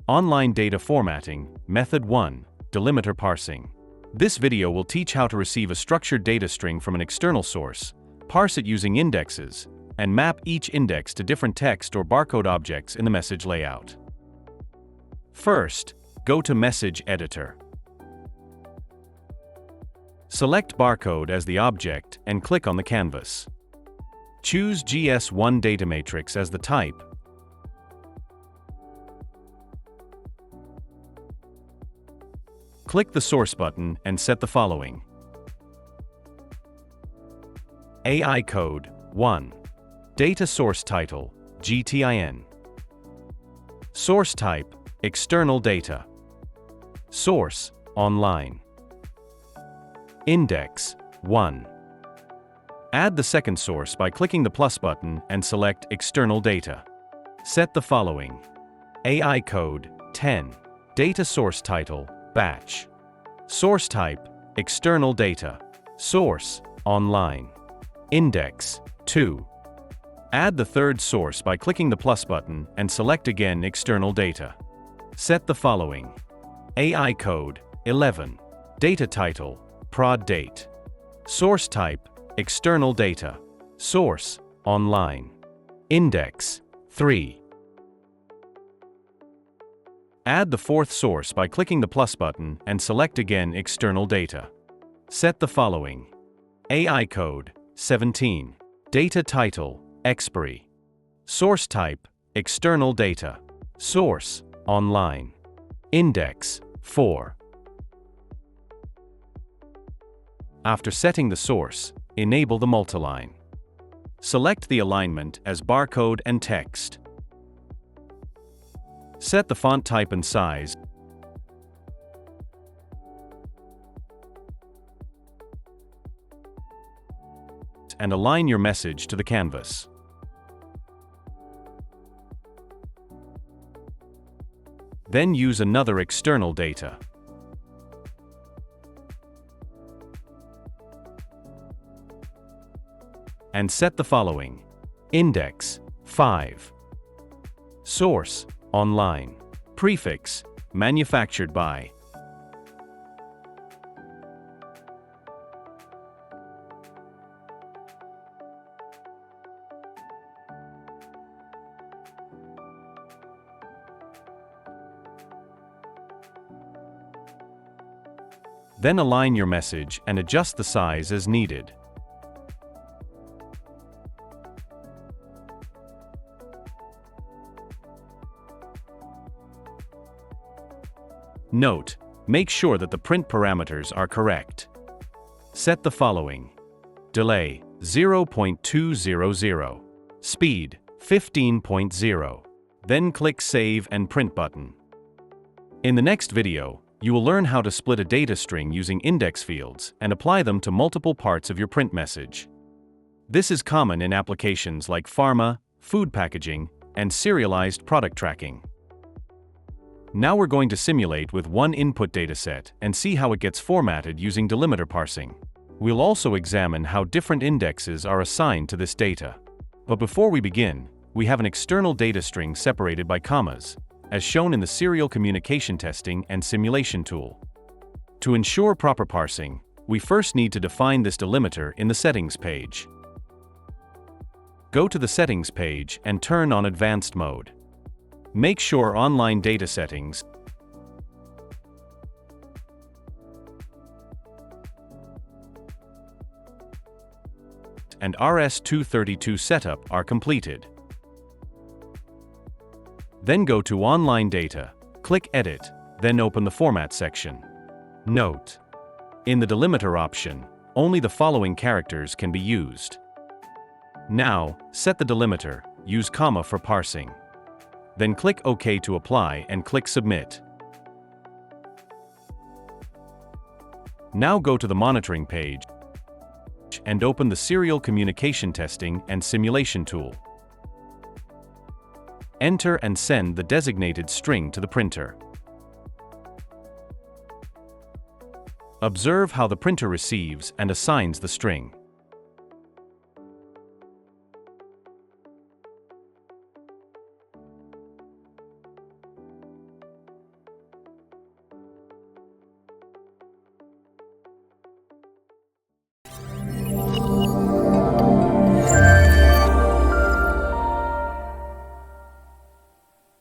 Online Data Formatting, Method 1, Delimiter Parsing. This video will teach how to receive a structured data string from an external source, parse it using indexes, and map each index to different text or barcode objects in the message layout. First, go to Message Editor. Select barcode as the object and click on the canvas. Choose GS1 data matrix as the type. Click the Source button and set the following. AI code 1. Data source title, GTIN. Source type, external data. Source, online. Index 1. Add the second source by clicking the plus button and select External Data. Set the following. AI code 10. Data source title, batch. Source type, external data. Source, online. Index 2. Add the third source by clicking the plus button and select again External Data. Set the following. AI code 11. Data title, prod date. Source type, external data. Source, online. Index 3. Add the fourth source by clicking the plus button and select again External Data. Set the following. AI code 17. Data title, expiry. Source type, external data. Source, online. Index 4. After setting the source, enable the multiline. Select the alignment as barcode and text. Set the font type and size. And align your message to the canvas. Then use another external data. And set the following. Index 5. Source, online. Prefix, manufactured by. Then align your message and adjust the size as needed. Note: make sure that the print parameters are correct. Set the following. Delay 0.200. Speed 15.0. Then click Save and Print button. In the next video, you will learn how to split a data string using index fields and apply them to multiple parts of your print message. This is common in applications like pharma, food packaging, and serialized product tracking. Now we're going to simulate with one input dataset and see how it gets formatted using delimiter parsing. We'll also examine how different indexes are assigned to this data. But before we begin, we have an external data string separated by commas, as shown in the serial communication testing and simulation tool. To ensure proper parsing, we first need to define this delimiter in the Settings page. Go to the Settings page and turn on Advanced mode. Make sure Online Data Settings and RS-232 setup are completed. Then go to Online Data, click Edit, then open the Format section. Note: in the delimiter option, only the following characters can be used. Now, set the delimiter, use comma for parsing. Then click OK to apply and click Submit. Now go to the Monitoring page and open the Serial Communication Testing and Simulation tool. Enter and send the designated string to the printer. Observe how the printer receives and assigns the string.